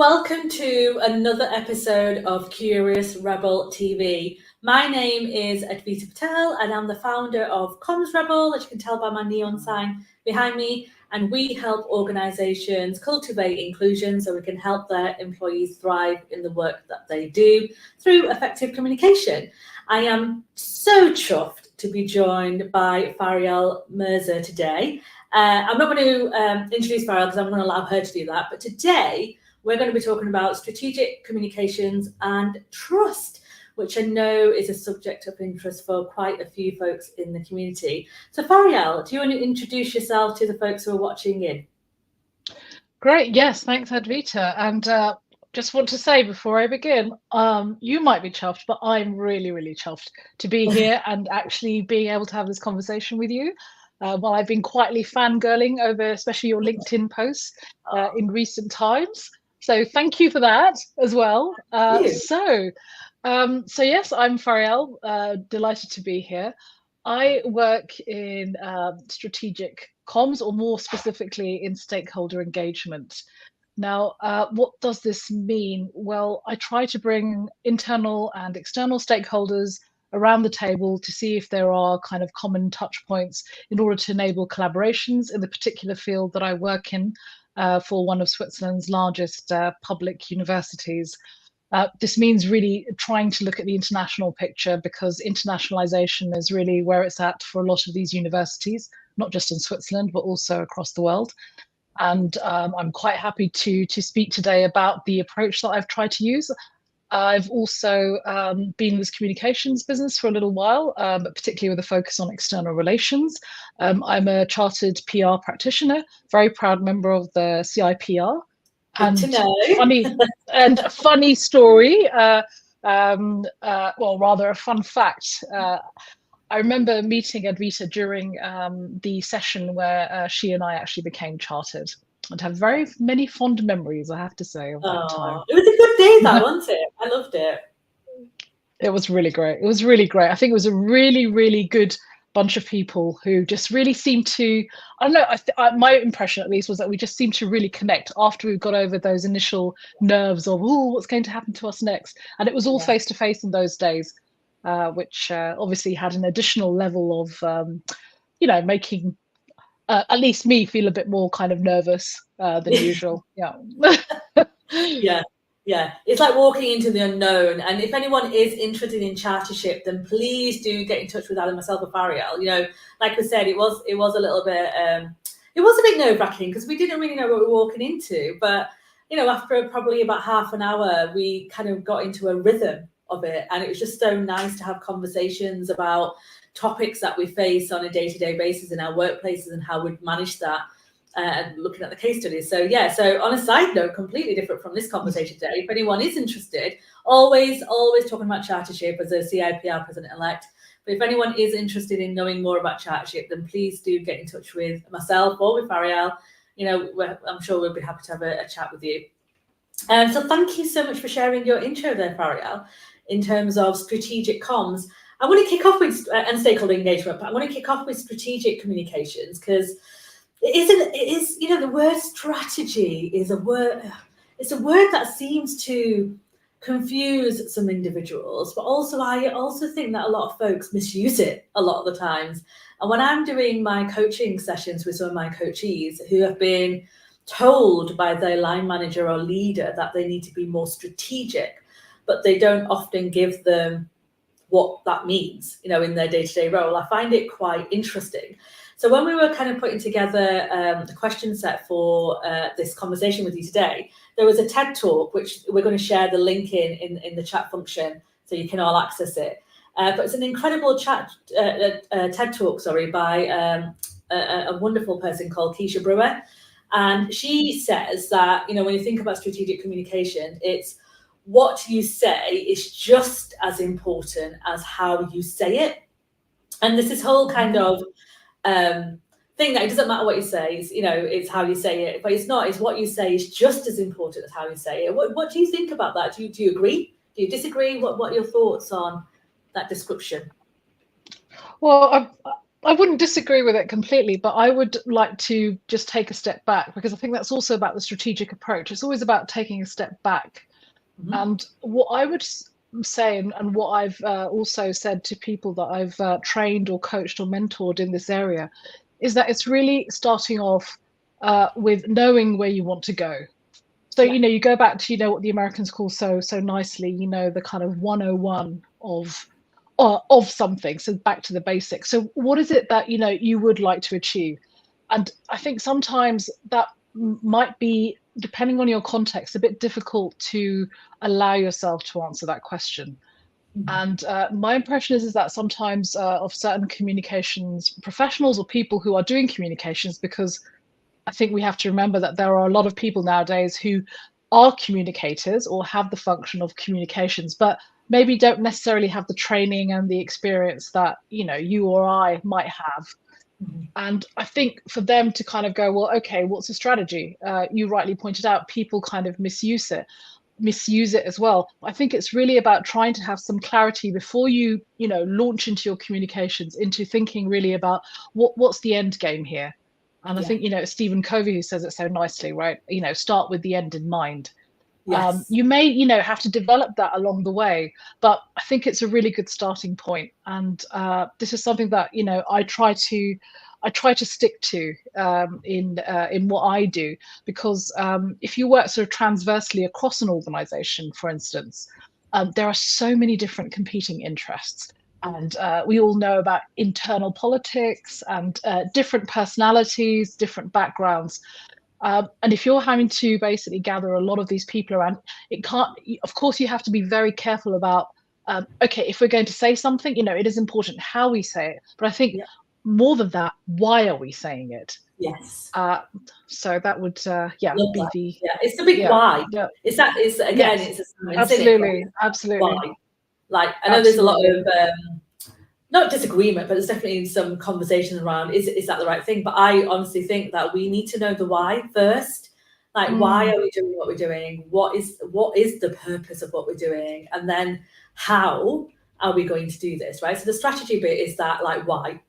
welcome to another episode of Curious Rebel TV. My name is Advita Patel and I'm the founder of Comms Rebel, as you can tell by my neon sign behind me, and we help organisations cultivate inclusion so we can help their employees thrive in the work that they do through effective communication. I am so chuffed to be joined by Faryal Mirza today. I'm not going to introduce Faryal because I'm going to allow her to do that, but today we're going to be talking about strategic communications and trust, which I know is a subject of interest for quite a few folks in the community. So Faryal, do you want to introduce yourself to the folks who are watching in? Great, yes, thanks Advita. And just want to say before I begin, you might be chuffed, but I'm really, really chuffed to be here and actually being able to have this conversation with you. While I've been quietly fangirling over especially your LinkedIn posts in recent times. So thank you for that as well. So yes, I'm Faryal, delighted to be here. I work in strategic comms, or more specifically in stakeholder engagement. Now, what does this mean? Well, I try to bring internal and external stakeholders around the table to see if there are kind of common touch points in order to enable collaborations in the particular field that I work in for one of Switzerland's largest public universities. This means really trying to look at the international picture, because internationalization is really where it's at for a lot of these universities, not just in Switzerland, but also across the world. And I'm quite happy to speak today about the approach that I've tried to use. I've also been in this communications business for a little while, but particularly with a focus on external relations. I'm a chartered PR practitioner, very proud member of the CIPR. Good to know. funny story, well, rather a fun fact. I remember meeting Advita during the session where she and I actually became chartered, and have very many fond memories, I have to say, of that time. It was a good day, that, wasn't it? I loved it. It was really great. It was really great. I think it was a really, really good bunch of people who just really seemed to, I don't know, my impression at least was that we just seemed to really connect after we got over those initial nerves of, oh, what's going to happen to us next? And it was all face to face in those days, which obviously had an additional level of, making at least me feel a bit more kind of nervous than usual. Yeah, it's like walking into the unknown. And if anyone is interested in chartership, then please do get in touch with either myself or Faryal. You know, like we said, it was a little bit it was a bit nerve-wracking because we didn't really know what we were walking into. But you know, after probably about half an hour, we kind of got into a rhythm of it, and it was just so nice to have conversations about topics that we face on a day-to-day basis in our workplaces and how we'd manage that. And looking at the case studies. So on a side note, completely different from this conversation today, if anyone is interested, always talking about chartership as a CIPR president-elect, but if anyone is interested in knowing more about chartership, then please do get in touch with myself or with Faryal. You know, I'm sure we'll be happy to have a chat with you. So thank you so much for sharing your intro there, Faryal, in terms of strategic comms. I want to kick off with and stakeholder engagement, but I want to kick off with strategic communications, because the word strategy is a word that seems to confuse some individuals, but I also think that a lot of folks misuse it a lot of the times. And when I'm doing my coaching sessions with some of my coachees who have been told by their line manager or leader that they need to be more strategic, but they don't often give them what that means, you know, in their day-to-day role, I find it quite interesting. So when we were kind of putting together the question set for this conversation with you today, there was a TED Talk, which we're going to share the link in the chat function so you can all access it. But it's an incredible TED Talk, by a wonderful person called Keisha Brewer. And she says that, you know, when you think about strategic communication, it's what you say is just as important as how you say it. And there's this whole kind of thing that it doesn't matter what you say, it's how you say it, but it's not. It's what you say is just as important as how you say it. What do you think about that? Do you agree? Do you disagree? What are your thoughts on that description? Well, I wouldn't disagree with it completely, but I would like to just take a step back, because I think that's also about the strategic approach. It's always about taking a step back. Mhm. And what I would say, and what I've also said to people that I've trained or coached or mentored in this area, is that it's really starting off with knowing where you want to go. So, Yeah. you go back to, what the Americans call so nicely, the kind of 101 of something. So back to the basics. So what is it that, you would like to achieve? And I think sometimes that might be, depending on your context, a bit difficult to allow yourself to answer that question. Mhm. And my impression is that sometimes of certain communications professionals or people who are doing communications, because I think we have to remember that there are a lot of people nowadays who are communicators or have the function of communications, but maybe don't necessarily have the training and the experience that, you or I might have. Mhm. And I think for them to kind of go, well, okay, what's the strategy? You rightly pointed out, people kind of misuse it as well. I think it's really about trying to have some clarity before you launch into your communications, into thinking really about what's the end game here. And I Yeah. think, it's Stephen Covey who says it so nicely, right? Start with the end in mind. Yes. You may, have to develop that along the way, but I think it's a really good starting point. And this is something that, I try to stick to in what I do, because if you work sort of transversely across an organization, for instance, there are so many different competing interests. And we all know about internal politics and different personalities, different backgrounds. And if you're having to basically gather a lot of these people around, it can't, of course, you have to be very careful about, okay, if we're going to say something, it is important how we say it. But I think Yeah. more than that, why are we saying it? Yes. Uh, so that would, Love be that. the, Yeah. It's the big yeah, why. yeah, It's again, yes, it's a Simon Sinek, right? absolutely, It's that absolutely, why. Like I know there's a lot absolutely. of not disagreement, but there's definitely some conversation around is that the right thing? But I honestly think that we need to know the why first. Like, why Mm, are we doing what we're doing? What is the purpose of what we're doing? And then how are we going to do this? Right. So the strategy bit is that like why.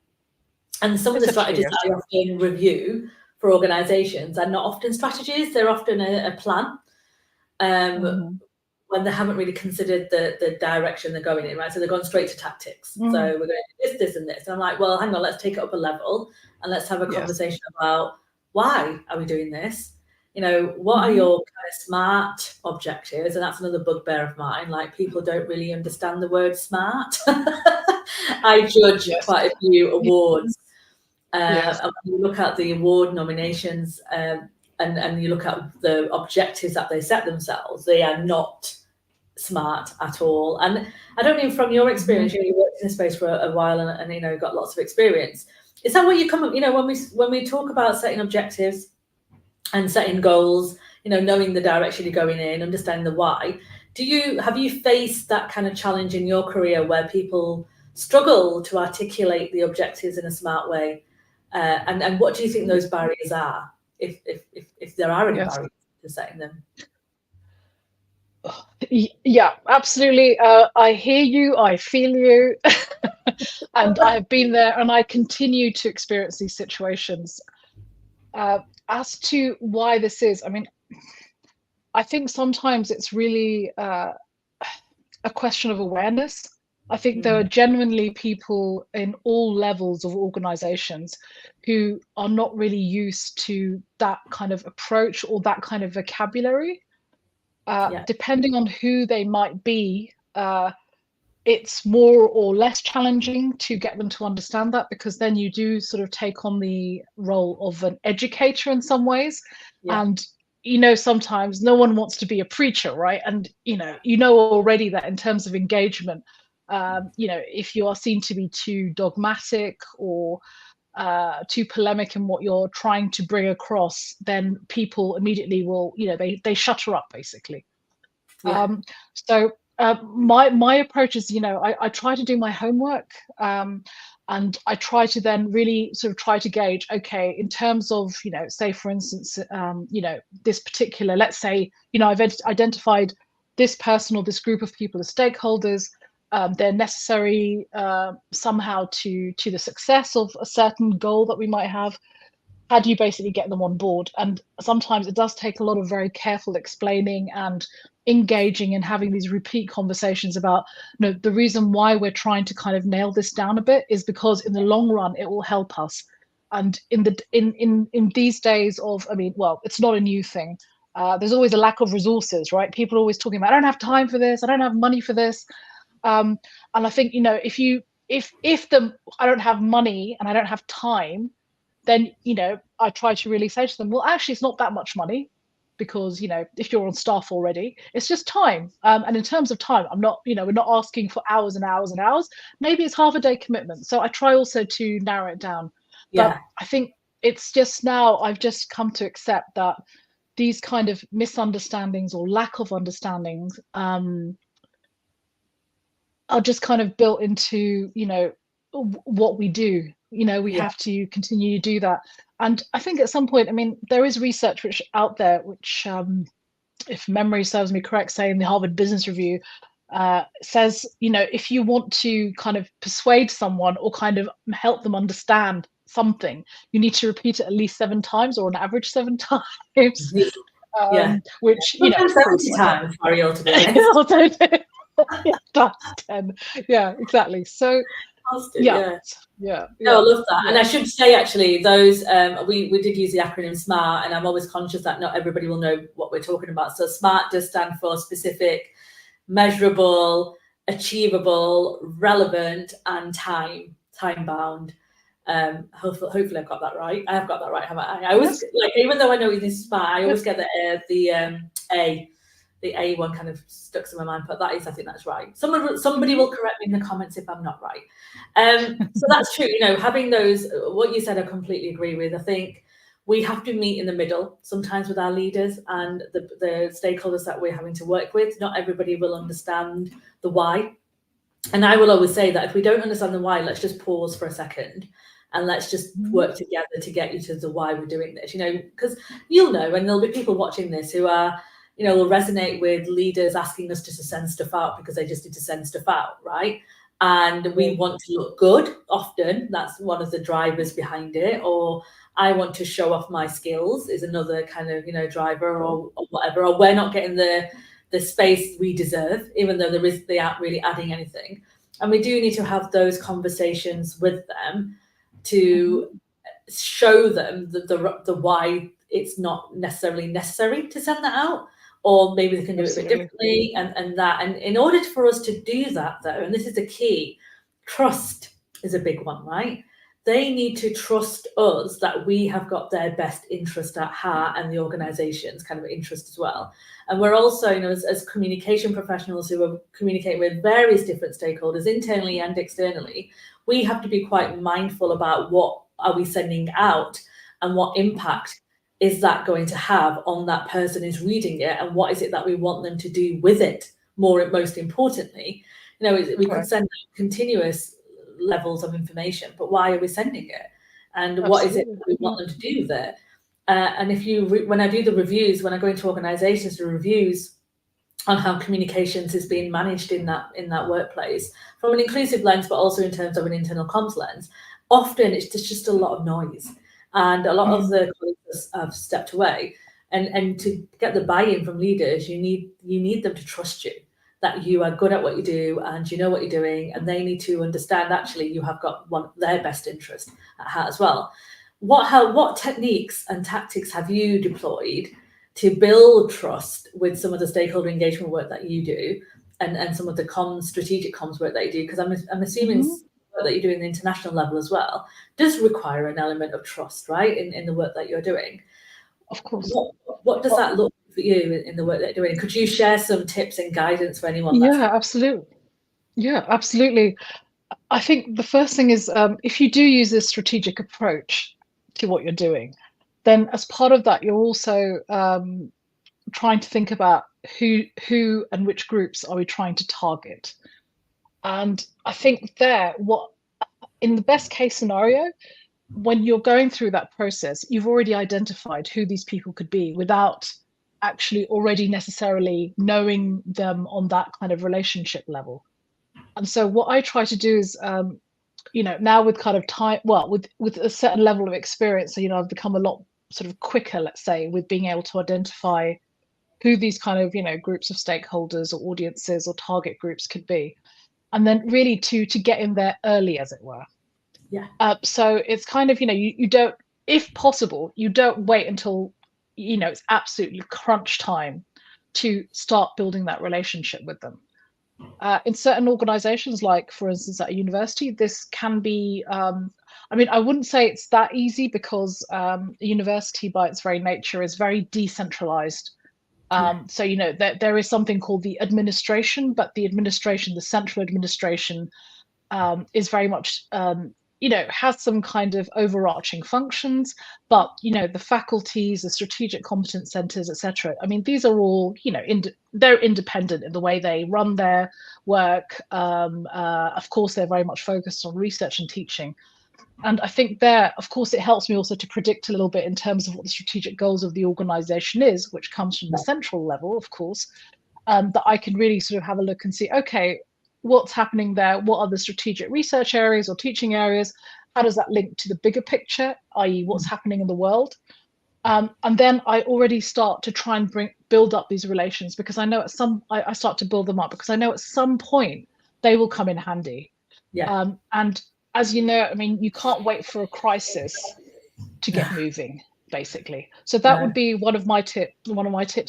And some of the essentially, strategies yes. that I often review for organizations are not often strategies, they're often a plan. Um, Hmm. when they haven't really considered the direction they're going in, right? So they're going straight to tactics. So Mm, we're going to do this, and this. And I'm like, well, hang on, let's take it up a level and let's have a yes. conversation about why are we doing this? What are Hmm. your kind of SMART objectives? And that's another bugbear of mine. Like people don't really understand the word SMART. I judge Yes. quite a few awards. Yes. And when you look at the award nominations and you look at the objectives that they set themselves, they are not smart at all. And I don't mean from your Hmm. experience, you worked in this space for a while and got lots of experience. Is that what you come up, when we talk about setting objectives and setting goals, knowing the direction you're going in, understanding the why, have you faced that kind of challenge in your career where people struggle to articulate the objectives in a smart way? And what do you think those barriers are, if there are any Yes. barriers to setting them? Yeah, absolutely. I hear you, I feel you, and I have been there, and I continue to experience these situations. Uh, as to why this is, I mean, I think sometimes it's really a question of awareness. I think there are Mm, genuinely people in all levels of organizations who are not really used to that kind of approach or that kind of vocabulary. yeah, Depending on who they might be, it's more or less challenging to get them to understand that, because then you do sort of take on the role of an educator in some ways. yeah, And sometimes no one wants to be a preacher, right? And already that in terms of engagement, if you are seen to be too dogmatic or too polemic in what you're trying to bring across, then people immediately will, they shutter up basically. yeah, So my approach is, I try to do my homework, and I try to then really sort of try to gauge, okay, in terms of, say for instance, this particular, let's say, I've identified this person or this group of people as stakeholders. they're necessary somehow to the success of a certain goal that we might have. How do you basically get them on board? And sometimes it does take a lot of very careful explaining and engaging and having these repeat conversations about, the reason why we're trying to kind of nail this down a bit is because in the long run it will help us. And in these days of, well, it's not a new thing. There's always a lack of resources, right? People are always talking about, I don't have time for this, I don't have money for this. And I think, if I don't have money and I don't have time, then, I try to really say to them, well, actually, it's not that much money, because, if you're on staff already, it's just time. And in terms of time, I'm not, we're not asking for hours and hours and hours. Maybe it's half a day commitment. So I try also to narrow it down. But I think it's just now I've just come to accept that these kind of misunderstandings or lack of understandings are just kind of built into, what we do. We have to continue to do that. And I think at some point, there is research out there which, if memory serves me correct, say in the Harvard Business Review, says, if you want to kind of persuade someone or kind of help them understand something, you need to repeat it at least 7 times, or on average 7 times. Which, 70 times, Faryal, to be honest. That's 10. Yeah, exactly. So No, I love that. And I should say, actually, those we did use the acronym SMART, and I'm always conscious that not everybody will know what we're talking about. So SMART does stand for specific, measurable, achievable, relevant, and time bound. Hopefully I've got that right. I have got that right, haven't I? I always even though I know it is SMART, I always get the A one kind of stuck in my mind, but I think that's right. Somebody will correct me in the comments if I'm not right. So that's true. Having those, what you said, I completely agree with. I think we have to meet in the middle sometimes with our leaders and the stakeholders that we're having to work with. Not everybody will understand the why. And I will always say that if we don't understand the why, let's just pause for a second and let's just work together to get you to the why we're doing this, because and there'll be people watching this who are, will resonate with leaders asking us just to send stuff out because they just need to send stuff out, right? And we want to look good often. That's one of the drivers behind it. Or I want to show off my skills is another kind of, driver or whatever. Or we're not getting the space we deserve, even though they aren't really adding anything. And we do need to have those conversations with them to show them the why it's not necessarily necessary to send that out. Or maybe they can do it a bit differently and that. And in order for us to do that, though, and this is the key, trust is a big one, right? They need to trust us that we have got their best interest at heart and the organization's kind of interest as well. And we're also, as communication professionals who are communicating with various different stakeholders, internally and externally, we have to be quite mindful about what are we sending out and what impact is that going to have on that person who's reading it, and what is it that we want them to do with it? Most importantly, we could send continuous levels of information, but why are we sending it? And what is it that we want them to do with it? And when I do the reviews, when I go into organizations, the reviews on how communications is being managed in that workplace from an inclusive lens, but also in terms of an internal comms lens, often it's just a lot of noise. And a lot of the colleagues have stepped away. And to get the buy-in from leaders, you need them to trust you, that you are good at what you do and you know what you're doing, and they need to understand actually you have got their best interest at heart as well. What techniques and tactics have you deployed to build trust with some of the stakeholder engagement work that you do, and some of the strategic comms work that you do? Because I'm assuming that you're doing the international level as well does require an element of trust, right, in the work that you're doing. Of course. What does that look for you in the work that you're doing? Could you share some tips and guidance for anyone? Absolutely. I think the first thing is, if you do use this strategic approach to what you're doing, then as part of that, you're also trying to think about who and which groups are we trying to target. And I think in the best case scenario, when you're going through that process, you've already identified who these people could be without actually already necessarily knowing them on that kind of relationship level. And so what I try to do is, now with kind of time, well, with a certain level of experience, so, I've become a lot sort of quicker, let's say, with being able to identify who these kind of, groups of stakeholders or audiences or target groups could be. And then really to get in there early, as it were. Yeah. So it's kind of, you don't, if possible, you don't wait until, it's absolutely crunch time to start building that relationship with them. In certain organizations, like for instance at a university, this can be, I wouldn't say it's that easy because a university by its very nature is very decentralized. So, there is something called the administration, but the central administration is very much, has some kind of overarching functions, but, the faculties, the strategic competence centers, etc. These are all, they're independent in the way they run their work. Of course, they're very much focused on research and teaching. And I think there, of course, it helps me also to predict a little bit in terms of what the strategic goals of the organization is, which comes from the central level, of course, that I can really sort of have a look and see, okay, what's happening there? What are the strategic research areas or teaching areas? How does that link to the bigger picture, i.e. what's happening in the world? And then I already start to try and build up these relations, because I know I start to build them up because I know at some point they will come in handy. Yeah. And as you know, you can't wait for a crisis to get moving, basically. So that would be one of my tips,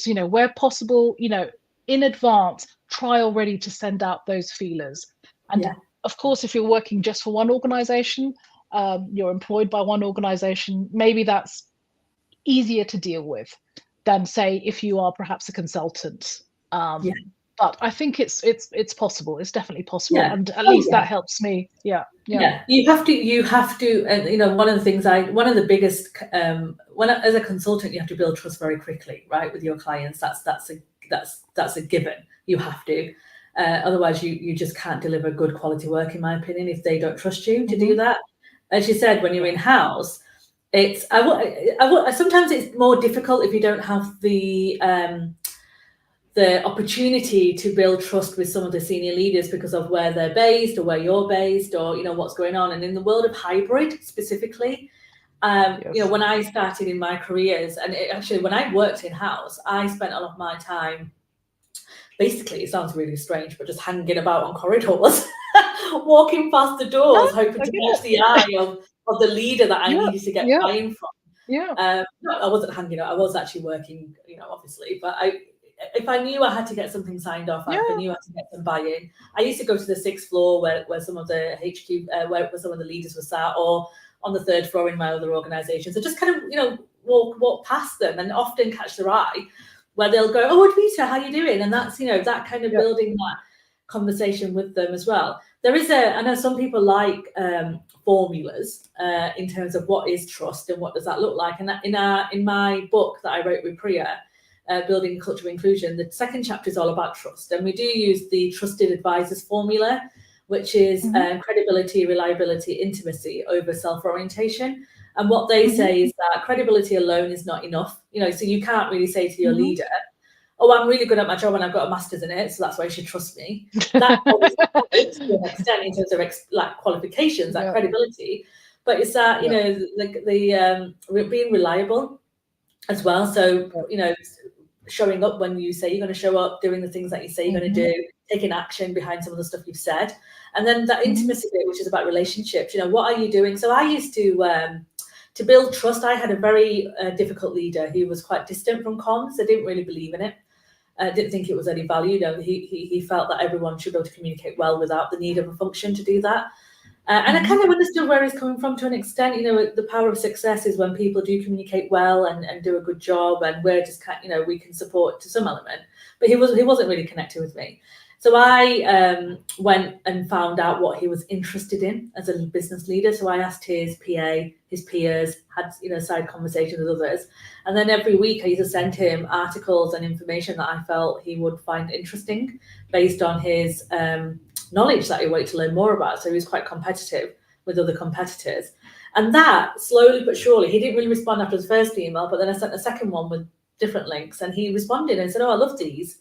where possible, in advance, try already to send out those feelers. And of course, if you're working just for one organization, you're employed by one organization, maybe that's easier to deal with than, say, if you are perhaps a consultant. But I think it's possible. It's definitely possible, and at least that helps me. Yeah. You have to, and one of the things one of the biggest, as a consultant, you have to build trust very quickly, right, with your clients. That's a given. You have to, otherwise you just can't deliver good quality work, in my opinion, if they don't trust you to do that. As you said, when you're in house, sometimes it's more difficult if you don't have the opportunity to build trust with some of the senior leaders because of where they're based or where you're based, or what's going on. And in the world of hybrid specifically, when I started in my careers, and actually when I worked in house, I spent a lot of my time, basically, it sounds really strange, but just hanging about on corridors, walking past the doors, hoping to catch the eye of the leader that I needed to get buy-in from. No, I wasn't hanging out. I was actually working, obviously, but if I knew I had to get something signed off, if I knew I had to get some buy-in, I used to go to the 6th floor where some of the HQ, where some of the leaders were sat, or on the 3rd floor in my other organisations. So just kind of, walk past them and often catch their eye, where they'll go, "Oh, Advita, how are you doing?" And that's, that kind of building that conversation with them as well. There is I know some people like formulas in terms of what is trust and what does that look like. And in my book that I wrote with Priya, Building Culture of Inclusion, the 2nd chapter is all about trust, and we do use the trusted advisors formula, which is credibility, reliability, intimacy over self-orientation. And what they say is that credibility alone is not enough. So you can't really say to your leader, "Oh, I'm really good at my job and I've got a master's in it, so that's why you should trust me." That obviously helps to an extent in terms of qualifications, that credibility, but it's that the being reliable as well. So showing up when you say you're going to show up, doing the things that you say you're going to do, taking action behind some of the stuff you've said, and then that intimacy bit, which is about relationships. What are you doing? So I used to build trust. I had a very difficult leader who was quite distant from comms. I didn't really believe in it. I didn't think it was any value. He felt that everyone should be able to communicate well without the need of a function to do that. And I kind of understood where he's coming from to an extent. The power of success is when people do communicate well and do a good job, and we're just we can support to some element. But he wasn't really connected with me. So I went and found out what he was interested in as a business leader. So I asked his PA, his peers, had side conversations with others, and then every week I used to send him articles and information that I felt he would find interesting based on his knowledge that he wanted to learn more about. So he was quite competitive with other competitors, and that slowly but surely, he didn't really respond after the first email, but then I sent a second one with different links, and he responded and said, "Oh, I love these.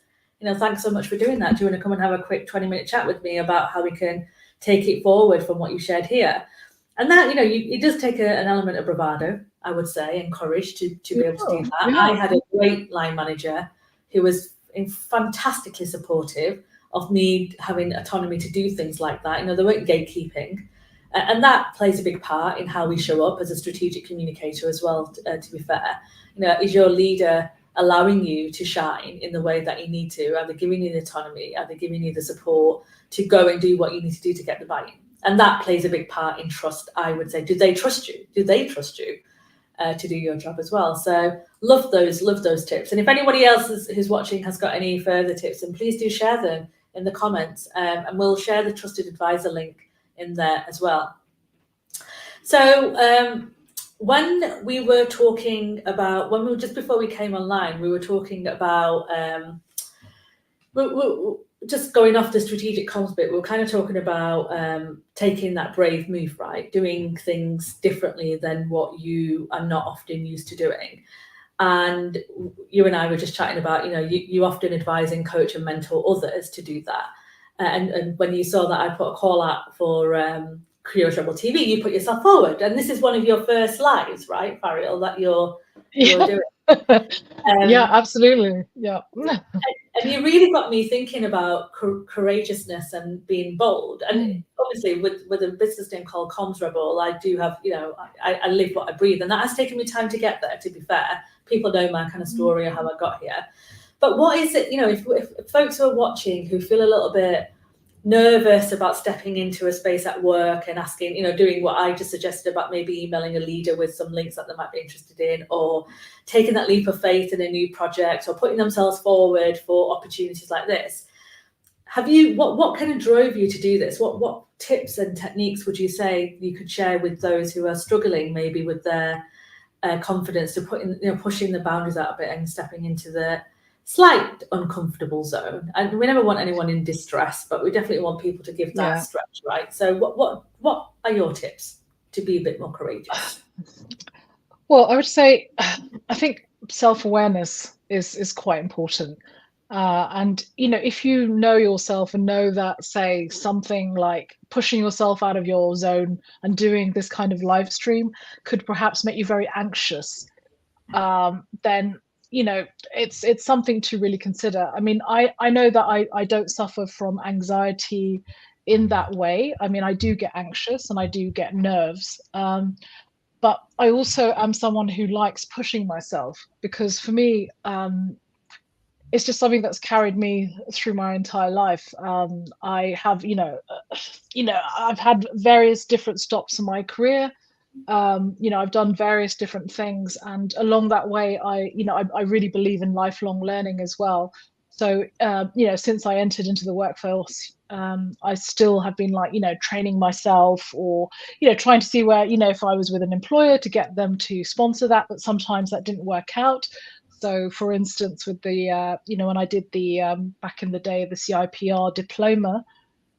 thanks so much for doing that. Do you want to come and have a quick 20-minute chat with me about how we can take it forward from what you shared here? And that, it does take an element of bravado, I would say, and courage to be able to do that. I had a great line manager who was fantastically supportive of me having autonomy to do things like that. They weren't gatekeeping. And that plays a big part in how we show up as a strategic communicator as well, to be fair. Is your leader allowing you to shine in the way that you need to? Are they giving you the autonomy? Are they giving you the support to go and do what you need to do to get the buy-in? And that plays a big part in trust, I would say. Do they trust you? Do they trust you to do your job as well? So love those tips. And if anybody else who's watching has got any further tips, then please do share them in the comments. And we'll share the Trusted Advisor link in there as well. So when we were talking about, just before we came online, we were talking about, just going off the strategic comms bit, we were kind of talking about taking that brave move, right? Doing things differently than what you are not often used to doing. And you and I were just chatting about, you often advise and coach and mentor others to do that. And when you saw that I put a call out for Create Rebel TV, you put yourself forward. And this is one of your first lives, right, Faryal, that you're doing. Yeah, absolutely. Yeah. And you really got me thinking about courageousness and being bold. And obviously with a business name called Comms Rebel, I do have, I live what I breathe. And that has taken me time to get there, to be fair. People know my kind of story of how I got here. But what is it, if folks who are watching who feel a little bit nervous about stepping into a space at work and asking, doing what I just suggested about maybe emailing a leader with some links that they might be interested in, or taking that leap of faith in a new project, or putting themselves forward for opportunities like this. What kind of drove you to do this? What tips and techniques would you say you could share with those who are struggling maybe with their confidence to pushing the boundaries out a bit and stepping into the slight uncomfortable zone? And we never want anyone in distress, but we definitely want people to give that stretch, right? So what are your tips to be a bit more courageous? Well, I would say, I think self-awareness is quite important. And, if you know yourself and know that, say, something like pushing yourself out of your zone and doing this kind of live stream could perhaps make you very anxious, then it's something to really consider. I mean, I know that I don't suffer from anxiety in that way. I mean, I do get anxious and I do get nerves, but I also am someone who likes pushing myself, because for me, it's just something that's carried me through my entire life. I have, I've had various different stops in my career. I've done various different things, and along that way, I really believe in lifelong learning as well. So, since I entered into the workforce, I still have been training myself, or, trying to see where, if I was with an employer to get them to sponsor that, but sometimes that didn't work out. So, for instance, with the, when I did the, back in the day, the CIPR diploma,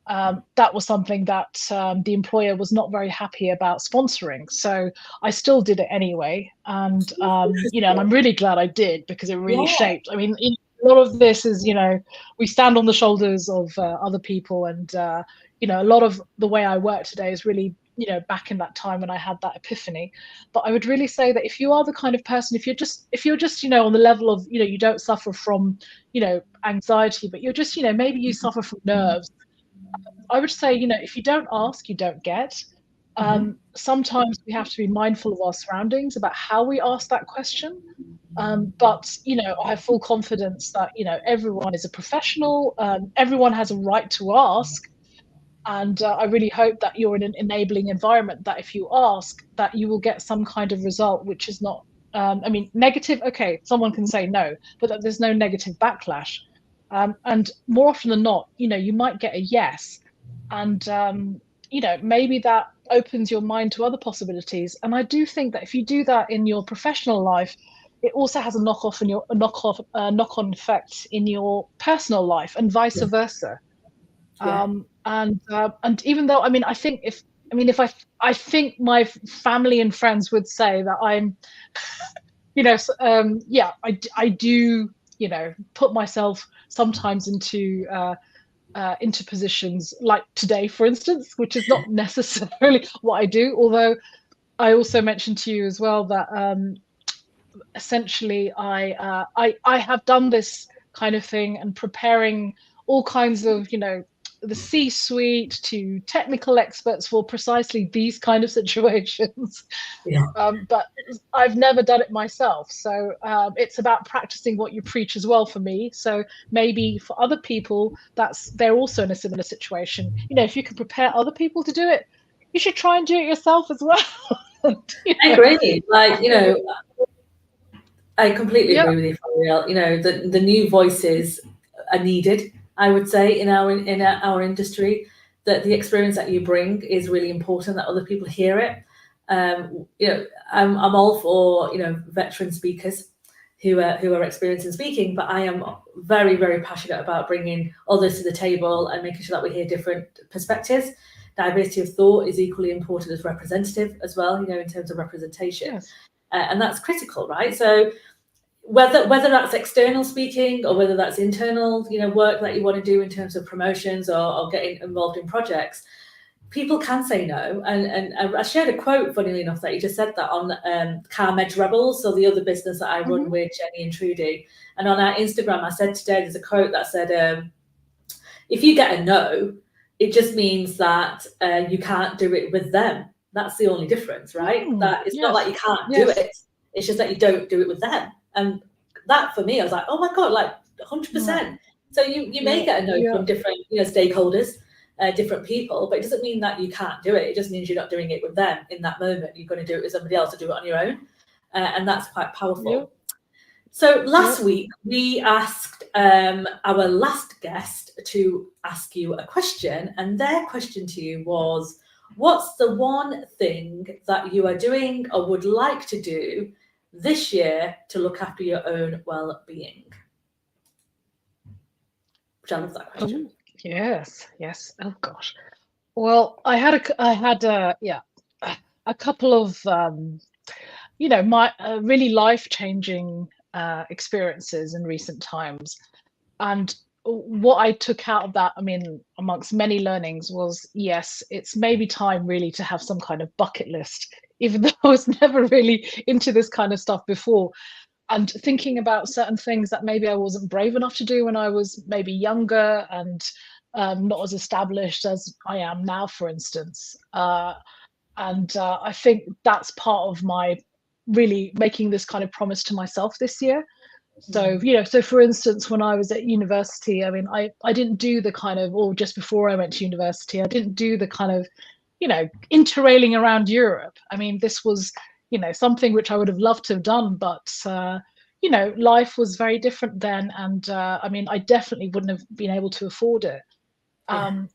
that was something that the employer was not very happy about sponsoring. So I still did it anyway. And, and I'm really glad I did, because it really shaped. I mean, a lot of this is, we stand on the shoulders of other people. And, a lot of the way I work today is really, back in that time when I had that epiphany. But I would really say that if you are the kind of person, if you're just, on the level of, you don't suffer from, anxiety, but you're just, maybe you suffer from nerves, I would say, if you don't ask, you don't get. Sometimes we have to be mindful of our surroundings about how we ask that question. But, I have full confidence that, everyone is a professional. Everyone has a right to ask. And I really hope that you're in an enabling environment, that if you ask, that you will get some kind of result, which is not, negative. Okay, someone can say no, but that there's no negative backlash. And more often than not, you might get a yes. And, maybe that opens your mind to other possibilities. And I do think that if you do that in your professional life, it also has a knock-on effect in your personal life, and vice versa. And even though, I think I think my family and friends would say that I'm, I do put myself sometimes into positions like today, for instance, which is not necessarily what I do. Although I also mentioned to you as well that essentially I have done this kind of thing and preparing all kinds of, the C-suite to technical experts for precisely these kind of situations. Yeah. But I've never done it myself. So it's about practicing what you preach as well for me. So maybe for other people, they're also in a similar situation. If you can prepare other people to do it, you should try and do it yourself as well. I agree. I completely agree with you, Faryal. The new voices are needed, I would say, in our industry. That the experience that you bring is really important, that other people hear it. I'm all for veteran speakers who are experienced in speaking, but I am very, very passionate about bringing others to the table and making sure that we hear different perspectives. Diversity of thought is equally important as representative as well, in terms of representation. Yes. And that's critical, right? So whether that's external speaking or whether that's internal, work that you want to do in terms of promotions or getting involved in projects, people can say no. And I shared a quote, funnily enough, that you just said that on CarMed Rebels, so the other business that I run with Jenny and Trudy. And on our Instagram, I said today, there's a quote that said, if you get a no, it just means that you can't do it with them. That's the only difference, right? That it's not like you can't do it. It's just that you don't do it with them. And that for me, I was like, oh my God, like 100%. So you may get a no from different stakeholders, different people, but it doesn't mean that you can't do it. It just means you're not doing it with them in that moment. You're going to do it with somebody else or do it on your own. And that's quite powerful. So last week, we asked our last guest to ask you a question. And their question to you was, what's the one thing that you are doing or would like to do this year to look after your own well-being? Which I love that question. Yes. Oh gosh. Well, I had a couple of my really life-changing experiences in recent times, and what I took out of that, amongst many learnings, was yes, it's maybe time really to have some kind of bucket list, even though I was never really into this kind of stuff before. And thinking about certain things that maybe I wasn't brave enough to do when I was maybe younger and not as established as I am now, for instance. And I think that's part of my really making this kind of promise to myself this year. So, so for instance, when I was at university, I didn't do the kind of, or just before I went to university, I didn't do the kind of, interrailing around Europe. This was, something which I would have loved to have done, but, life was very different then. And I definitely wouldn't have been able to afford it. And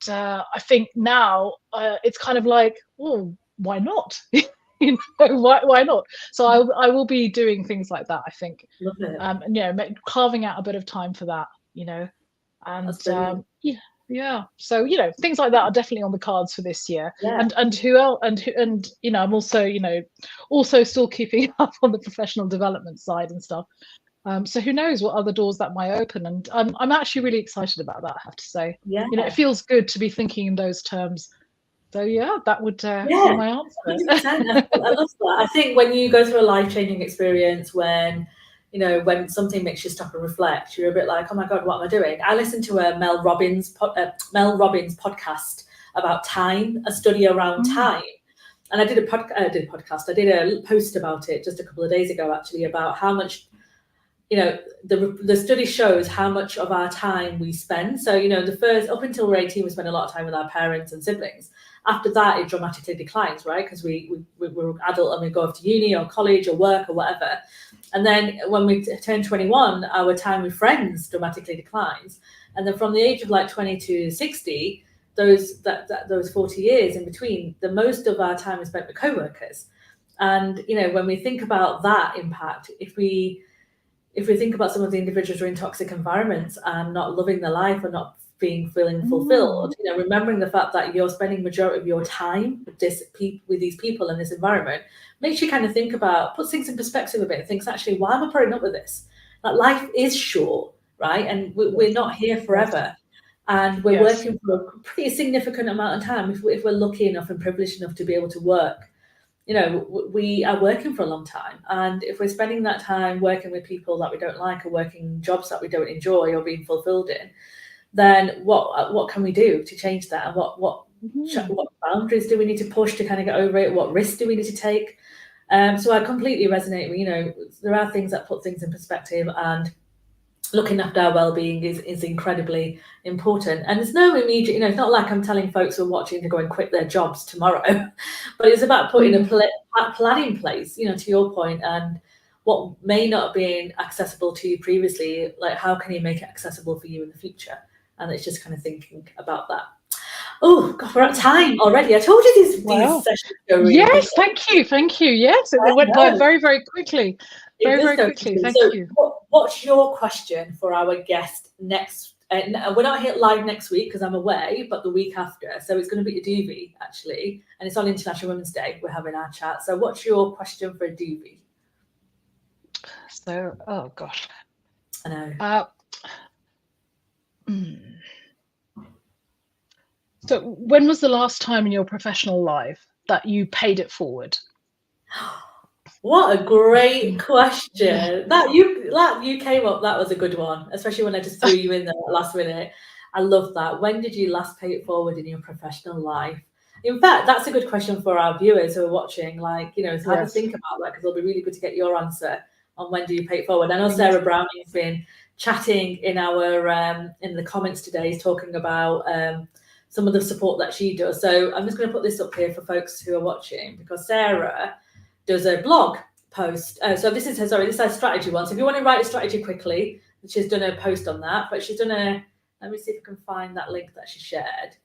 I think now it's kind of like, well, why not? Why not? So I will be doing things like that, I think. Love it. Carving out a bit of time for that, and so things like that are definitely on the cards for this year. And who else? And I'm also also still keeping up on the professional development side and stuff. So who knows what other doors that might open, and I'm actually really excited about that, I have to say. It feels good to be thinking in those terms. So that would be my answer. 100%. I love that. I think when you go through a life-changing experience, when something makes you stop and reflect, you're a bit like, oh my God, what am I doing? I listened to a Mel Robbins podcast about time, a study around time. And I did a podcast. I did a post about it just a couple of days ago, actually, about how much, the study shows how much of our time we spend. So, the first, up until we're 18, we spend a lot of time with our parents and siblings. After that, it dramatically declines, right? Because we're adult and we go off to uni or college or work or whatever. And then when we turn 21, our time with friends dramatically declines. And then from the age of like 20 to 60, those 40 years in between, the most of our time is spent with co-workers. And, when we think about that impact, if we think about some of the individuals who are in toxic environments and not loving their life or not feeling fulfilled, remembering the fact that you're spending majority of your time with these people in this environment makes you kind of think about, put things in perspective a bit and thinks, actually, why am I putting up with this? that life is short, right? And we're not here forever. And we're working for a pretty significant amount of time if we're lucky enough and privileged enough to be able to work. We are working for a long time, and if we're spending that time working with people that we don't like or working jobs that we don't enjoy or being fulfilled in, then what can we do to change that? And what boundaries do we need to push to kind of get over it? What risks do we need to take? So I completely resonate with, there are things that put things in perspective, and looking after our well-being is incredibly important. And there's no immediate, it's not like I'm telling folks who are watching to go and quit their jobs tomorrow, but it's about putting a plan in place, to your point, and what may not have been accessible to you previously, like how can you make it accessible for you in the future? And it's just kind of thinking about that. Oh God, we're at time already. I told you these sessions go really Yes, quickly. Thank you. Yes, it went by very, very quickly. Very quickly. Thank you. What's your question for our guest next? We're not here live next week because I'm away, but the week after. So it's going to be a doobie, actually. And it's on International Women's Day. We're having our chat. So what's your question for a doobie? So, oh gosh. I know. So when was the last time in your professional life that you paid it forward? What a great question. That you came up, that was a good one, especially when I just threw you in there last minute. I love that. When did you last pay it forward in your professional life? In fact, that's a good question for our viewers who are watching, to have a think about that, because it'll be really good to get your answer on when do you pay it forward. I know Sarah Browning's been chatting in the comments today, talking about some of the support that she does. So I'm just going to put this up here for folks who are watching, because Sarah does a blog post. So this is her strategy one. So if you want to write a strategy quickly, she's done a post on that, but she's done let me see if I can find that link that she shared.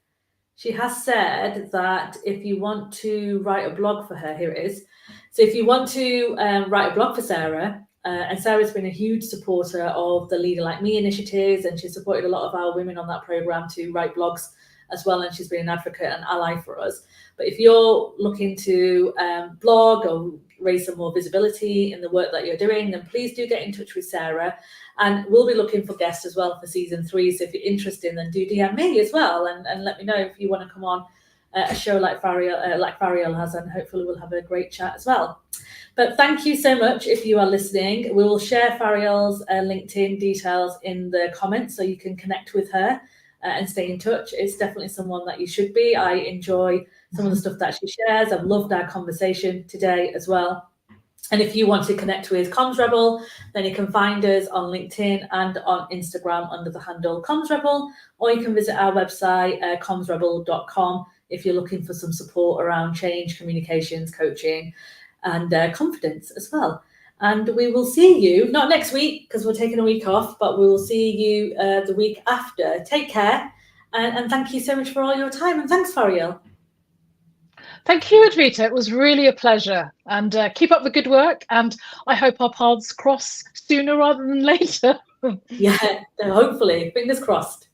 She has said that if you want to write a blog for her, here it is. So if you want to write a blog for Sarah, and Sarah's been a huge supporter of the Leader Like Me initiatives, and she's supported a lot of our women on that program to write blogs as well, and she's been an advocate and ally for us. But if you're looking to blog or raise some more visibility in the work that you're doing, then please do get in touch with Sarah, and we'll be looking for guests as well for season 3. So if you're interested, then do DM me as well, and let me know if you want to come on a show like Faryal has, and hopefully we'll have a great chat as well. But thank you so much if you are listening. We will share Faryal's LinkedIn details in the comments so you can connect with her and stay in touch. It's definitely someone that you should be. I enjoy some of the stuff that she shares. I've loved our conversation today as well. And if you want to connect with Comms Rebel, then you can find us on LinkedIn and on Instagram under the handle Comms Rebel, or you can visit our website, commsrebel.com, if you're looking for some support around change, communications, coaching, and confidence as well. And we will see you, not next week, because we're taking a week off, but we will see you the week after. Take care, and thank you so much for all your time. And thanks, Faryal. Thank you, Advita. It was really a pleasure. And keep up the good work. And I hope our paths cross sooner rather than later. Yeah, hopefully. Fingers crossed.